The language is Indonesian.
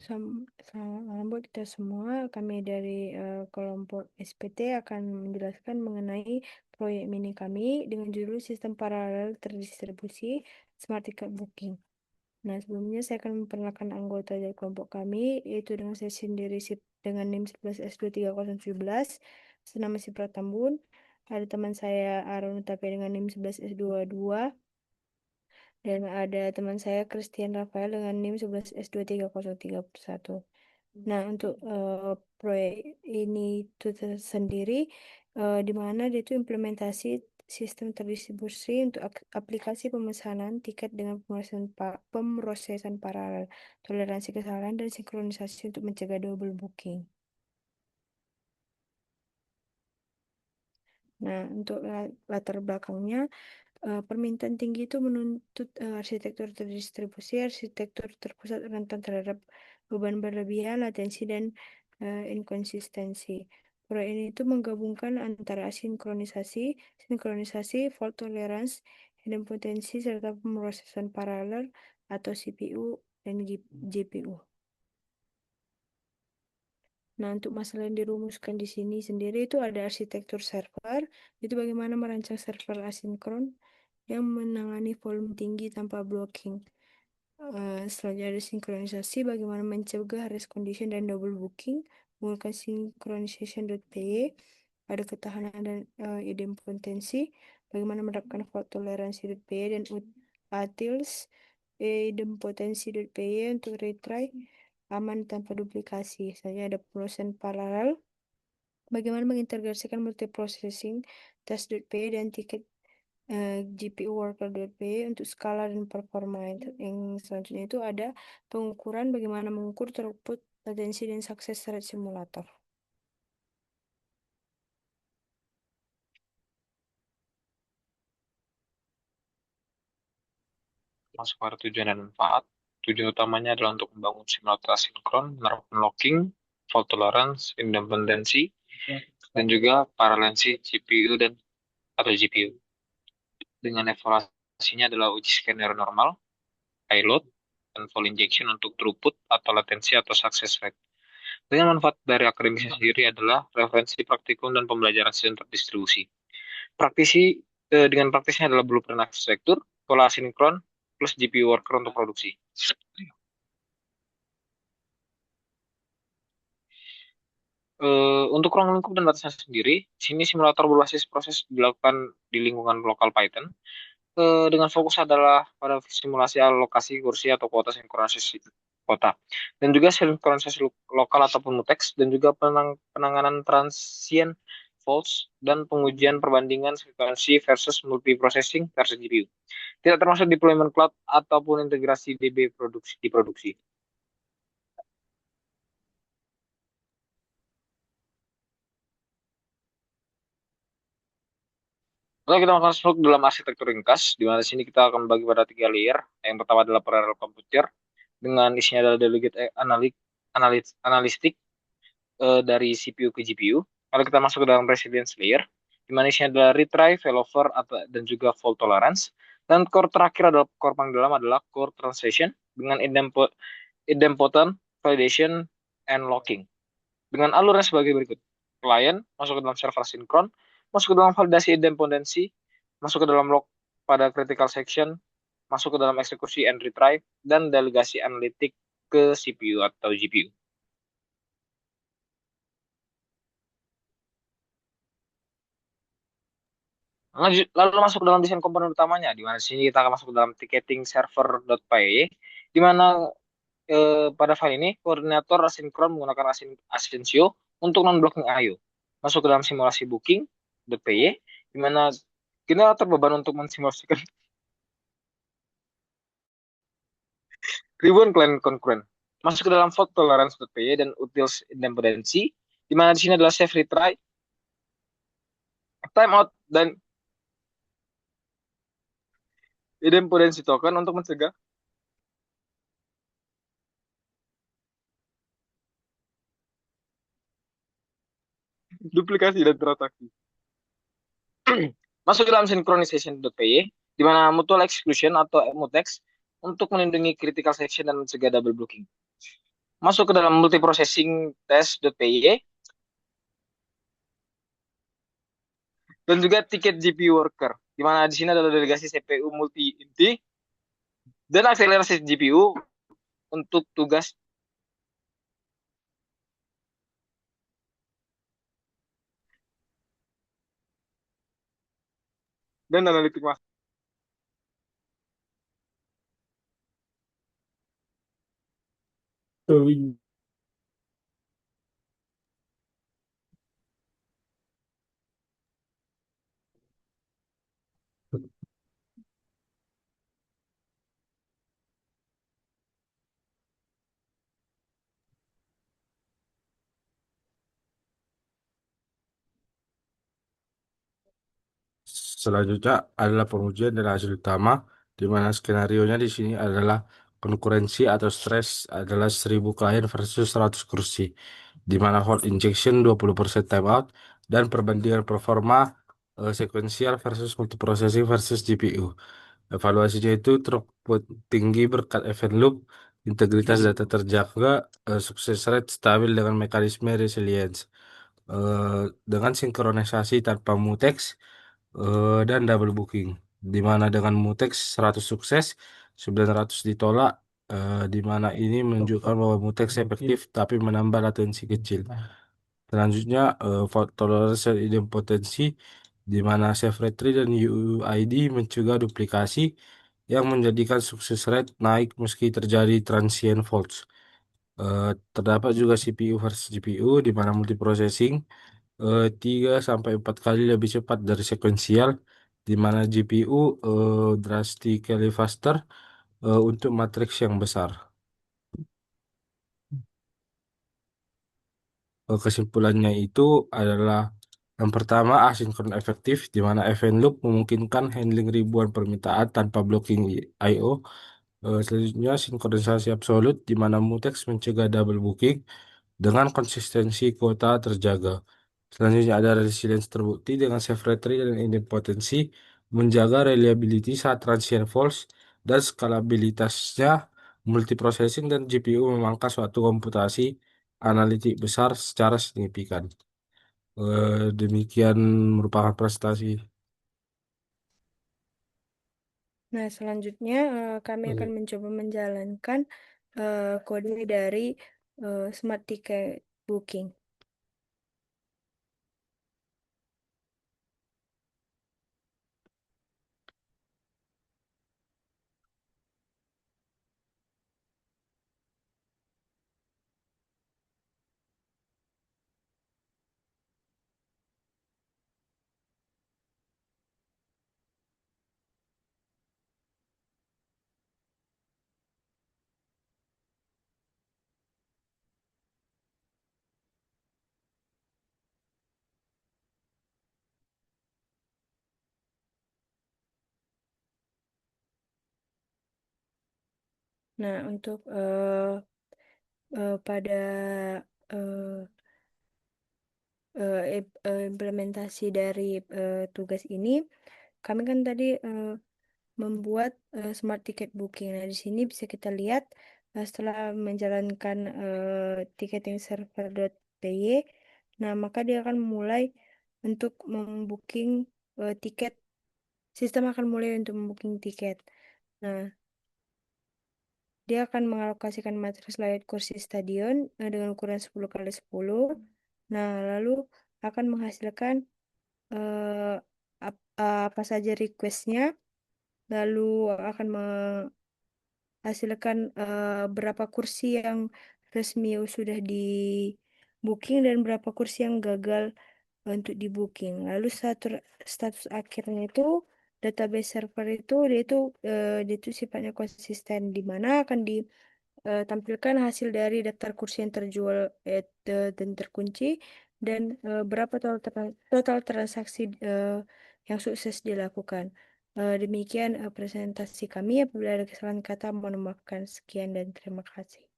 Selamat malam buat kita semua. Kami dari kelompok SPT akan menjelaskan mengenai proyek mini kami dengan judul Sistem Paralel Terdistribusi Smart Ticket Booking. Nah, sebelumnya saya akan memperkenalkan anggota dari kelompok kami, yaitu dengan saya sendiri dengan NIM 11S23017, senama si Pratambun. Ada teman saya Aaron Utapi dengan NIM 11S22, dan ada teman saya Christian Rafael dengan NIM 11S23031. Nah, untuk proyek ini itu sendiri, di mana dia itu implementasi sistem terdistribusi untuk aplikasi pemesanan tiket dengan pemrosesan paralel, toleransi kesalahan, dan sinkronisasi untuk mencegah double booking. Nah, untuk latar belakangnya, permintaan tinggi itu menuntut arsitektur terdistribusi, arsitektur terpusat rentan terhadap beban berlebihan, latensi, dan inkonsistensi. Proyek ini itu menggabungkan antara sinkronisasi, fault tolerance, idempotensi, serta pemrosesan paralel atau CPU dan GPU. Nah, untuk masalah yang dirumuskan di sini sendiri itu ada arsitektur server, itu bagaimana merancang server asinkron yang menangani volume tinggi tanpa blocking. Selanjutnya ada sinkronisasi, bagaimana mencegah race condition dan double booking menggunakan synchronization.py. Ada ketahanan dan idempotensi, bagaimana menerapkan fault toleransi.py dan utils idempotensi.py untuk retry aman tanpa duplikasi. Selanjutnya ada pemrosesan paralel, bagaimana mengintegrasikan multiprocessing test.py dan tiket GPU worker.py untuk skala dan performa. Yang selanjutnya itu ada pengukuran, bagaimana mengukur throughput, latensi, dan success rate simulator. Masuk pada tujuan dan manfaat. Tujuan utamanya adalah untuk membangun simulator asinkron, menerapkan locking, fault tolerance, independensi, dan juga paralensi GPU dan atau GPU. Dengan evaluasinya adalah uji skenario normal, high load, dan full injection untuk throughput atau latensi atau success rate. Dengan manfaat dari akademisnya sendiri adalah referensi praktikum dan pembelajaran sistem terdistribusi. Dengan praktisnya adalah blueprint arsitektur, pola asinkron, plus GPU worker untuk produksi. Untuk ruang lingkup dan batasnya sendiri, sini simulator berbasis proses dilakukan di lingkungan lokal Python. Dengan fokus adalah pada simulasi alokasi kursi atau kuota sinkronisasi kota. Dan juga sinkronisasi lokal ataupun mutex, dan juga penanganan transient faults, dan pengujian perbandingan frekuensi versus multiprocessing versus GPU. Tidak termasuk deployment cloud ataupun integrasi DB di produksi. Oke, kita akan masuk dalam arsitektur ringkas, di mana di sini kita akan bagi pada 3 layer. Yang pertama adalah parallel computer, dengan isinya adalah delegate analistik dari CPU ke GPU. Lalu kita masuk ke dalam residence layer, di mana isinya adalah retry, failover, dan juga fault tolerance. Dan core terakhir adalah core paling dalam adalah core translation, dengan idempotent, validation, and locking. Dengan alurnya sebagai berikut. Client masuk ke dalam server sinkron, masuk ke dalam validasi idempotensi, masuk ke dalam log pada critical section, masuk ke dalam eksekusi and retry, dan delegasi analitik ke CPU atau GPU. Lalu masuk ke dalam desain komponen utamanya, di mana sini kita akan masuk ke dalam ticketing server.py, di mana pada file ini koordinator asinkron menggunakan Asensio untuk non-blocking I/O. Masuk ke dalam simulasi booking.py, di mana generator beban untuk mensimulasikan ribuan klien konkuren. Masuk ke dalam fault tolerance.py dan utils independensi, di mana di sini adalah save retry, timeout, dan idempotensi token untuk mencegah duplikasi dan transaksi. Masuk ke dalam synchronization.py, di mana mutual exclusion atau mutex untuk melindungi critical section dan mencegah double blocking. masuk ke dalam multiprocessing test.py, dan juga tiket GPU worker, di mana di sini adalah delegasi CPU multi inti dan akselerasi GPU untuk tugas dan analitik mas. Selanjutnya adalah pengujian dan hasil utama, di mana skenario-nya di sini adalah konkurensi atau stres adalah 1000 klien versus 100 kursi, di mana hold injection 20% timeout, dan perbandingan performa sekuensial versus multiprocessing versus GPU. Evaluasinya itu throughput tinggi berkat event loop, integritas data terjaga, sukses rate stabil dengan mekanisme resilience, dengan sinkronisasi tanpa mutex, dan double booking, di mana dengan mutex 100 sukses, 900 ditolak, di mana ini menunjukkan bahwa mutex efektif tapi menambah latensi kecil. Selanjutnya, fault tolerance dan idempotensi, di mana safe rate tree dan UUID mencegah duplikasi yang menjadikan sukses rate naik meski terjadi transient faults. Terdapat juga CPU versus GPU, di mana multiprocessing 3 sampai 4 kali lebih cepat dari sekuensial, di mana GPU drastically faster untuk matriks yang besar. Kesimpulannya itu adalah yang pertama asinkron efektif, di mana event loop memungkinkan handling ribuan permintaan tanpa blocking I/O. Selanjutnya sinkronisasi absolut, di mana mutex mencegah double booking dengan konsistensi kuota terjaga. Selanjutnya ada resilience terbukti dengan safe rate dan idempotensi menjaga reliability saat transient falls, dan skalabilitasnya multiprocessing dan GPU memangkas waktu komputasi analitik besar secara signifikan. Demikian merupakan prestasi. Nah, selanjutnya kami akan Oke. mencoba menjalankan kode dari Smart Ticket Booking. Nah, untuk pada eh, implementasi dari tugas ini, kami kan tadi membuat smart ticket booking. Nah, di sini bisa kita lihat setelah menjalankan ticketing server.py, nah maka dia akan mulai untuk membooking tiket. Sistem akan mulai untuk membooking tiket. Nah, dia akan mengalokasikan matriks layout kursi stadion dengan ukuran 10 kali 10. Nah, lalu akan menghasilkan eh, apa saja requestnya, lalu akan menghasilkan berapa kursi yang resmi sudah di booking dan berapa kursi yang gagal untuk di booking. Lalu status akhirnya itu database server itu dia itu sifatnya konsisten, di mana akan ditampilkan hasil dari daftar kursi yang terjual dan terkunci, dan berapa total transaksi yang sukses dilakukan. Demikian presentasi kami. Apabila ada kesalahan kata, mohon maafkan. Sekian dan terima kasih.